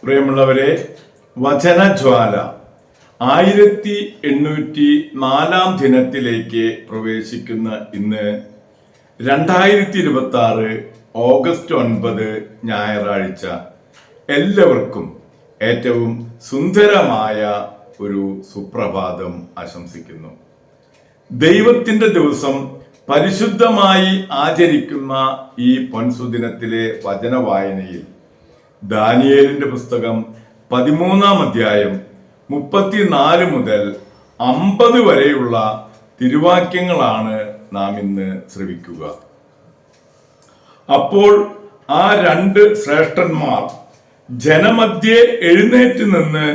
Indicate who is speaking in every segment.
Speaker 1: പ്രിയമുള്ളവരെ, വചനജ്വാല 1804 ദിനത്തിലേക്ക് പ്രവേശിക്കുന്ന ഇന്ന് 2026 ഓഗസ്റ്റ് 9 ഞായറാഴ്ച എല്ലാവർക്കും ഏറ്റവും സുന്ദരമായ ഒരു സുപ്രഭാതം ആശംസിക്കുന്നു. ദൈവത്തിന്റെ ദിവസം പരിശുദ്ധമായി ആചരിക്കുന്ന ഈ പൊൻസുദിനത്തിലെ വചന വായനയിൽ ദാനിയേലിന്റെ പുസ്തകം 13-ാം അധ്യായം 34 മുതൽ 50 വരെയുള്ള തിരുവാക്യങ്ങളാണ് നാം ഇന്ന് ശ്രവിക്കുക. അപ്പോൾ ആ രണ്ട് ശ്രേഷ്ഠന്മാർ ജനമധ്യേ എഴുന്നേറ്റ് നിന്ന്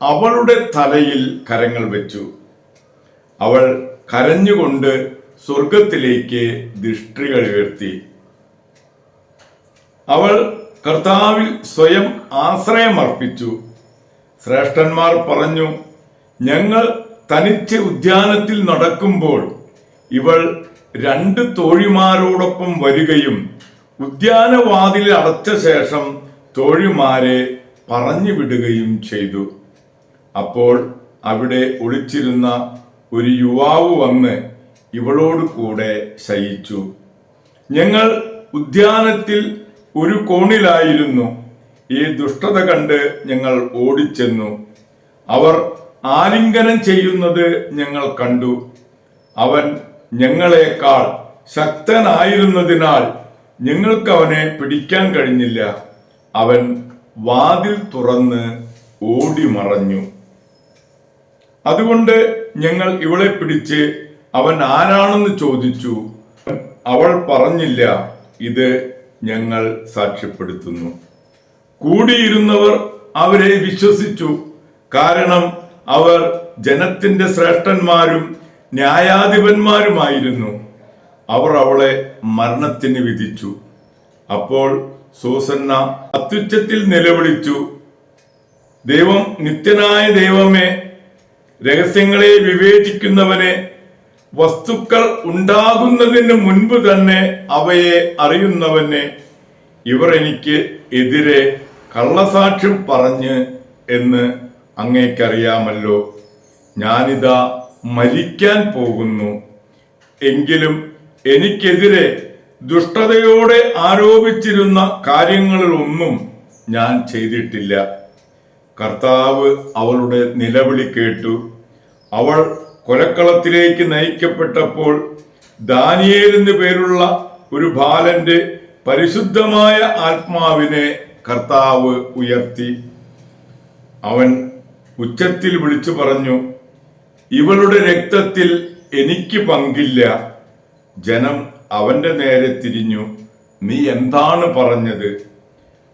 Speaker 1: അവളുടെ തലയിൽ കരങ്ങൾ വെച്ചു. അവൾ കരഞ്ഞുകൊണ്ട് സ്വർഗത്തിലേക്ക് ദൃഷ്ടികൾ ഉയർത്തി. അവൾ കർത്താവിൽ സ്വയം ആശ്രയമർപ്പിച്ചു. ശ്രേഷ്ഠന്മാർ പറഞ്ഞു, ഞങ്ങൾ തനിച്ച് ഉദ്യാനത്തിൽ നടക്കുമ്പോൾ ഇവൾ രണ്ട് തോഴിമാരോടൊപ്പം വരികയും ഉദ്യാനവാതിൽ അടച്ച ശേഷം തോഴിമാരെ പറഞ്ഞു വിടുകയും ചെയ്തു. അപ്പോൾ അവിടെ ഒളിച്ചിരുന്ന ഒരു യുവാവ് വന്ന് ഇവളോട് കൂടെ ശയിച്ചു. ഞങ്ങൾ ഉദ്യാനത്തിൽ ഒരു കോണിലായിരുന്നു. ഈ ദുഷ്ടത കണ്ട് ഞങ്ങൾ ഓടിച്ചെന്നു. അവർ ആലിംഗനം ചെയ്യുന്നത് ഞങ്ങൾ കണ്ടു. അവൻ ഞങ്ങളെക്കാൾ ശക്തനായിരുന്നതിനാൽ ഞങ്ങൾക്ക് അവനെ പിടിക്കാൻ കഴിഞ്ഞില്ല. അവൻ വാതിൽ തുറന്ന് ഓടി മറഞ്ഞു. അതുകൊണ്ട് ഞങ്ങൾ ഇവളെ പിടിച്ച് അവൻ ആരാണെന്ന് ചോദിച്ചു. അവൾ പറഞ്ഞില്ല. ഇത് ഞങ്ങൾ സാക്ഷ്യപ്പെടുത്തുന്നു. കൂടിയിരുന്നവർ അവരെ വിശ്വസിച്ചു. കാരണം അവർ ജനത്തിന്റെ ശ്രേഷ്ഠന്മാരും ന്യായാധിപന്മാരുമായിരുന്നു. അവർ അവളെ മരണത്തിന് വിധിച്ചു. അപ്പോൾ സൂസന്ന അത്യുച്ചത്തിൽ നിലവിളിച്ചു, ദൈവം, നിത്യനായ ദൈവമേ, രഹസ്യങ്ങളെ വിവേചിക്കുന്നവനെ, വസ്തുക്കൾ ഉണ്ടാകുന്നതിന് മുൻപ് തന്നെ അവയെ അറിയുന്നവനെ, ഇവർ എനിക്ക് എതിരെ കള്ളസാക്ഷ്യം പറഞ്ഞ് എന്ന് അങ്ങേക്കറിയാമല്ലോ. ഞാനിതാ മരിക്കാൻ പോകുന്നു. എങ്കിലും എനിക്കെതിരെ ദുഷ്ടതയോടെ ആരോപിച്ചിരുന്ന കാര്യങ്ങളിലൊന്നും ഞാൻ ചെയ്തിട്ടില്ല. കർത്താവ് അവളുടെ നിലവിളി കേട്ടു. അവൾ കൊലക്കളത്തിലേക്ക് നയിക്കപ്പെട്ടപ്പോൾ ദാനിയേൽ എന്നു പേരുള്ള ഒരു ബാലന്റെ പരിശുദ്ധമായ ആത്മാവിനെ കർത്താവ് ഉയർത്തി. അവൻ ഉച്ചത്തിൽ വിളിച്ചു പറഞ്ഞു, ഇവളുടെ രക്തത്തിൽ എനിക്ക് പങ്കില്ല. ജനം അവന്റെ നേരെ തിരിഞ്ഞു, നീ എന്താണ് പറഞ്ഞത്?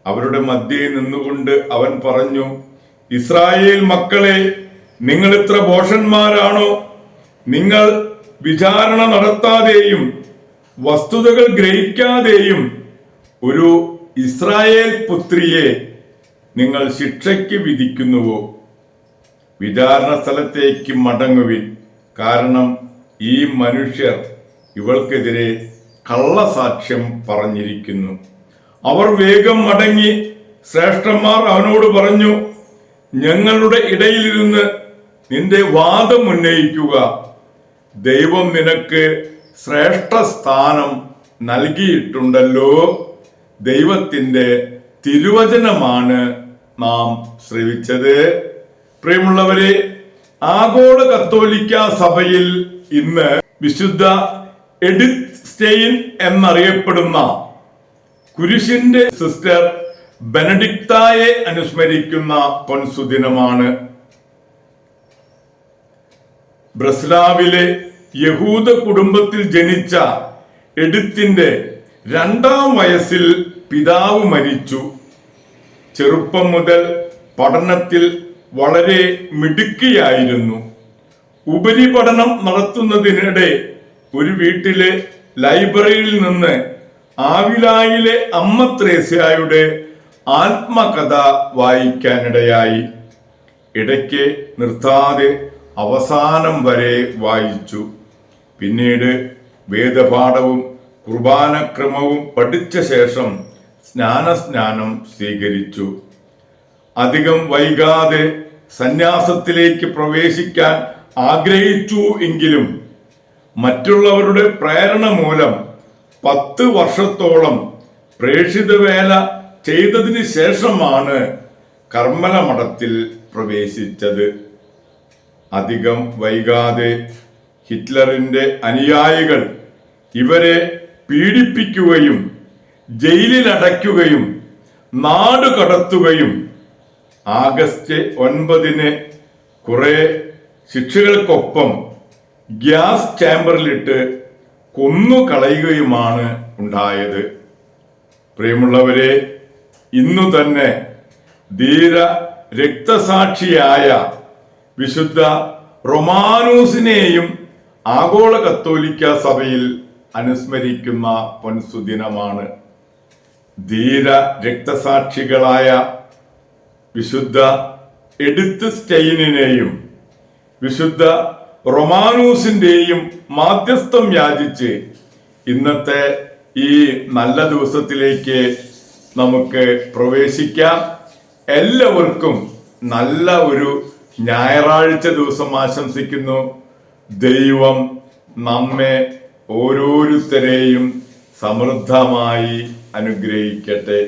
Speaker 1: അവരുടെ മധ്യേ നിന്നുകൊണ്ട് അവൻ പറഞ്ഞു, ഇസ്രായേൽ മക്കളെ, നിങ്ങൾ ഇത്ര ഭോഷന്മാരാണോ? നിങ്ങൾ വിചാരണ നടത്താതെയും വസ്തുതകൾ ഗ്രഹിക്കാതെയും ഒരു ഇസ്രായേൽ പുത്രിയെ നിങ്ങൾ ശിക്ഷയ്ക്ക് വിധിക്കുന്നുവോ? വിചാരണ സ്ഥലത്തേക്ക് മടങ്ങുവിൻ. കാരണം ഈ മനുഷ്യർ ഇവൾക്കെതിരെ കള്ളസാക്ഷ്യം പറഞ്ഞിരിക്കുന്നു. അവർ വേഗം മടങ്ങി. ശ്രേഷ്ഠന്മാർ അവനോട് പറഞ്ഞു, ഞങ്ങളുടെ ഇടയിലിരുന്ന് നിന്റെ വാദം ഉന്നയിക്കുക. ദൈവം നിനക്ക് ശ്രേഷ്ഠ സ്ഥാനം നൽകിയിട്ടുണ്ടല്ലോ. ദൈവത്തിന്റെ തിരുവചനമാണ് നാം ശ്രവിച്ചത്. പ്രിയമുള്ളവരെ, ആഗോള കത്തോലിക്ക സഭയിൽ ഇന്ന് വിശുദ്ധ എഡിത്ത് സ്റ്റെയിൻ എന്നറിയപ്പെടുന്ന കുരിശിന്റെ സിസ്റ്റർ ബെനഡിക്തായെ അനുസ്മരിക്കുന്ന പൊൻസുദിനമാണ്. ബ്രസ്ലാവിലെ യഹൂദ കുടുംബത്തിൽ ജനിച്ച എഡിത്തിന്റെ 2-ാം വയസ്സിൽ പിതാവ് മരിച്ചു. ചെറുപ്പം മുതൽ പഠനത്തിൽ വളരെ മിടുക്കിയായിരുന്നു. ഉപരിപഠനം നടത്തുന്നതിനിടെ ഒരു വീട്ടിലെ ലൈബ്രറിയിൽ നിന്ന് ആവിലായിലെ അമ്മ ത്രേസ്യായുടെ ആത്മകഥ വായിക്കാനിടയായി. ഇടയ്ക്ക് നിർത്താതെ അവസാനം വരെ വായിച്ചു. പിന്നീട് വേദപാഠവും കുർബാനക്രമവും പഠിച്ച ശേഷം സ്നാനം സ്വീകരിച്ചു. അധികം വൈകാതെ സന്യാസത്തിലേക്ക് പ്രവേശിക്കാൻ ആഗ്രഹിച്ചു എങ്കിലും മറ്റുള്ളവരുടെ പ്രേരണ മൂലം 10 വർഷത്തോളം പ്രേക്ഷിത വേല ചെയ്തതിന് ശേഷമാണ് കർമ്മല മഠത്തിൽ പ്രവേശിച്ചത്. അധികം വൈകാതെ ഹിറ്റ്ലറിന്റെ അനുയായികൾ ഇവരെ പീഡിപ്പിക്കുകയും ജയിലിൽ അടയ്ക്കുകയും നാട് കടത്തുകയും ആഗസ്റ്റ് 9 കുറെ ശിക്ഷകൾക്കൊപ്പം ഗ്യാസ് ചാമ്പറിലിട്ട് കൊന്നുകളയുകയുമാണ് ഉണ്ടായത്. പ്രിയമുള്ളവരെ, ഇന്നു തന്നെ ധീര രക്തസാക്ഷിയായ വിശുദ്ധ റൊമാനൂസിനെയും ആഗോള കത്തോലിക്ക സഭയിൽ അനുസ്മരിക്കുന്ന പൊൻസുദിനമാണ്. ധീര രക്തസാക്ഷികളായ വിശുദ്ധ എഡിത്ത് സ്റ്റെയിനിനെയും വിശുദ്ധ റൊമാനൂസിന്റെയും മാധ്യസ്ഥം യാചിച്ച് ഇന്നത്തെ ഈ നല്ല ദിവസത്തിലേക്ക് നമുക്ക് പ്രവേശിക്കാം. എല്ലാവർക്കും നല്ല ഒരു ഞായറാഴ്ച ദിവസം ആശംസിക്കുന്നു. ദൈവം നമ്മെ ഓരോരുത്തരെയും സമൃദ്ധമായി അനുഗ്രഹിക്കട്ടെ.